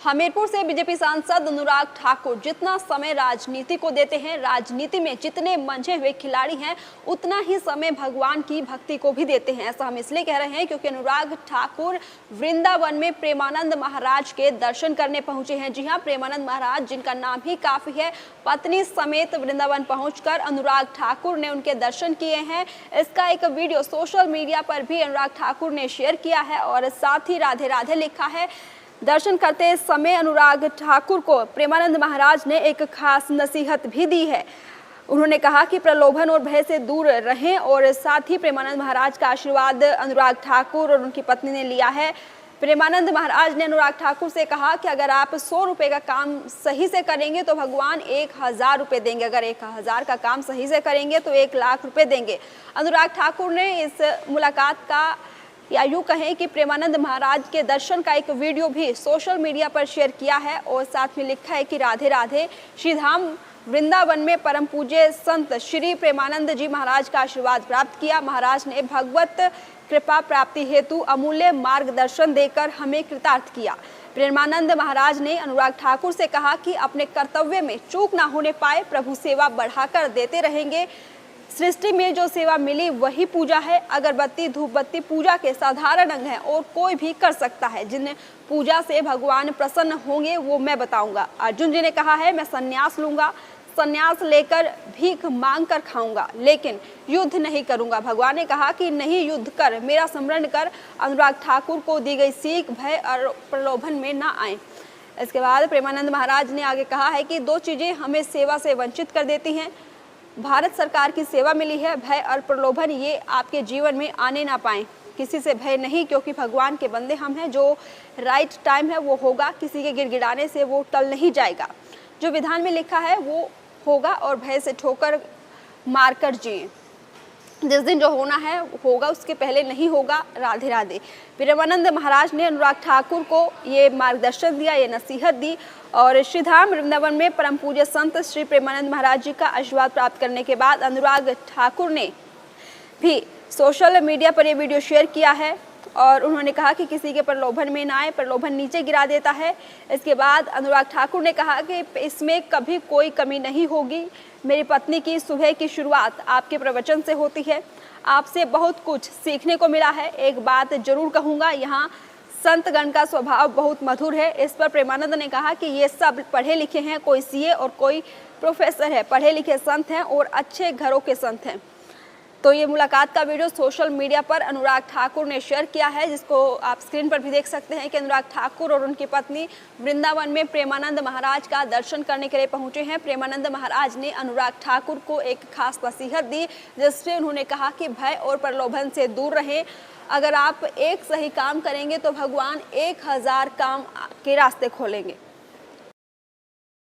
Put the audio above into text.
हमीरपुर से बीजेपी सांसद अनुराग ठाकुर जितना समय राजनीति को देते हैं, राजनीति में जितने मंझे हुए खिलाड़ी हैं उतना ही समय भगवान की भक्ति को भी देते हैं। ऐसा हम इसलिए कह रहे हैं क्योंकि अनुराग ठाकुर वृंदावन में प्रेमानंद महाराज के दर्शन करने पहुंचे हैं। जी हां, प्रेमानंद महाराज जिनका नाम ही काफी है, पत्नी समेत वृंदावन पहुंचकर अनुराग ठाकुर ने उनके दर्शन किए हैं। इसका एक वीडियो सोशल मीडिया पर भी अनुराग ठाकुर ने शेयर किया है और साथ ही राधे राधे लिखा है। दर्शन करते समय अनुराग ठाकुर को प्रेमानंद महाराज ने एक खास नसीहत भी दी है। उन्होंने कहा कि प्रलोभन और भय से दूर रहें और साथ ही प्रेमानंद महाराज का आशीर्वाद अनुराग ठाकुर और उनकी पत्नी ने लिया है। प्रेमानंद महाराज ने अनुराग ठाकुर से कहा कि अगर आप 100 रुपये का काम सही से करेंगे तो भगवान 1000 रुपये देंगे, अगर 1000 का काम सही से करेंगे तो 1 लाख रुपये देंगे। अनुराग ठाकुर ने इस मुलाकात का या यूँ कहें कि प्रेमानंद महाराज के दर्शन का एक वीडियो भी सोशल मीडिया पर शेयर किया है और साथ में लिखा है कि राधे राधे। श्रीधाम वृंदावन में परम पूज्य संत श्री प्रेमानंद जी महाराज का आशीर्वाद प्राप्त किया। महाराज ने भगवत कृपा प्राप्ति हेतु अमूल्य मार्गदर्शन देकर हमें कृतार्थ किया। प्रेमानंद महाराज ने अनुराग ठाकुर से कहा कि अपने कर्तव्य में चूक ना होने पाए, प्रभु सेवा बढ़ाकर देते रहेंगे। सृष्टि में जो सेवा मिली वही पूजा है। अगरबत्ती धूप बत्ती पूजा के साधारण अंग हैं और कोई भी कर सकता है। जिन्हें पूजा से भगवान प्रसन्न होंगे वो मैं बताऊंगा। अर्जुन जी ने कहा है मैं संन्यास लूंगा, संन्यास लेकर भीख मांग कर खाऊंगा, लेकिन युद्ध नहीं करूंगा। भगवान ने कहा कि नहीं युद्ध कर, मेरा स्मरण कर। अनुराग ठाकुर को दी गई सीख भय और प्रलोभन में ना आए। इसके बाद प्रेमानंद महाराज ने आगे कहा है कि 2 चीजें हमें सेवा से वंचित कर देती हैं। भारत सरकार की सेवा मिली है, भय और प्रलोभन ये आपके जीवन में आने ना पाए। किसी से भय नहीं, क्योंकि भगवान के बंदे हम हैं। जो राइट टाइम है वो होगा, किसी के गिड़गिड़ाने से वो टल नहीं जाएगा। जो विधान में लिखा है वो होगा और भय से ठोकर मारकर जिए। जिस दिन जो होना है होगा, उसके पहले नहीं होगा। राधे राधे। प्रेमानंद महाराज ने अनुराग ठाकुर को ये मार्गदर्शन दिया, ये नसीहत दी और श्रीधाम वृंदावन में परम पूज्य संत श्री प्रेमानंद महाराज जी का आशीर्वाद प्राप्त करने के बाद अनुराग ठाकुर ने भी सोशल मीडिया पर ये वीडियो शेयर किया है और उन्होंने कहा कि किसी के प्रलोभन में ना आए, प्रलोभन नीचे गिरा देता है। इसके बाद अनुराग ठाकुर ने कहा कि इसमें कभी कोई कमी नहीं होगी। मेरी पत्नी की सुबह की शुरुआत आपके प्रवचन से होती है, आपसे बहुत कुछ सीखने को मिला है। एक बात जरूर कहूँगा, यहाँ संतगण का स्वभाव बहुत मधुर है। इस पर प्रेमानंद ने कहा कि ये सब पढ़े लिखे हैं, कोई सीए और कोई प्रोफेसर है, पढ़े लिखे संत हैं और अच्छे घरों के संत हैं। तो ये मुलाकात का वीडियो सोशल मीडिया पर अनुराग ठाकुर ने शेयर किया है, जिसको आप स्क्रीन पर भी देख सकते हैं कि अनुराग ठाकुर और उनकी पत्नी वृंदावन में प्रेमानंद महाराज का दर्शन करने के लिए पहुंचे हैं। प्रेमानंद महाराज ने अनुराग ठाकुर को एक खास नसीहत दी, जिससे उन्होंने कहा कि भय और प्रलोभन से दूर रहें। अगर आप एक सही काम करेंगे तो भगवान 1000 काम के रास्ते खोलेंगे।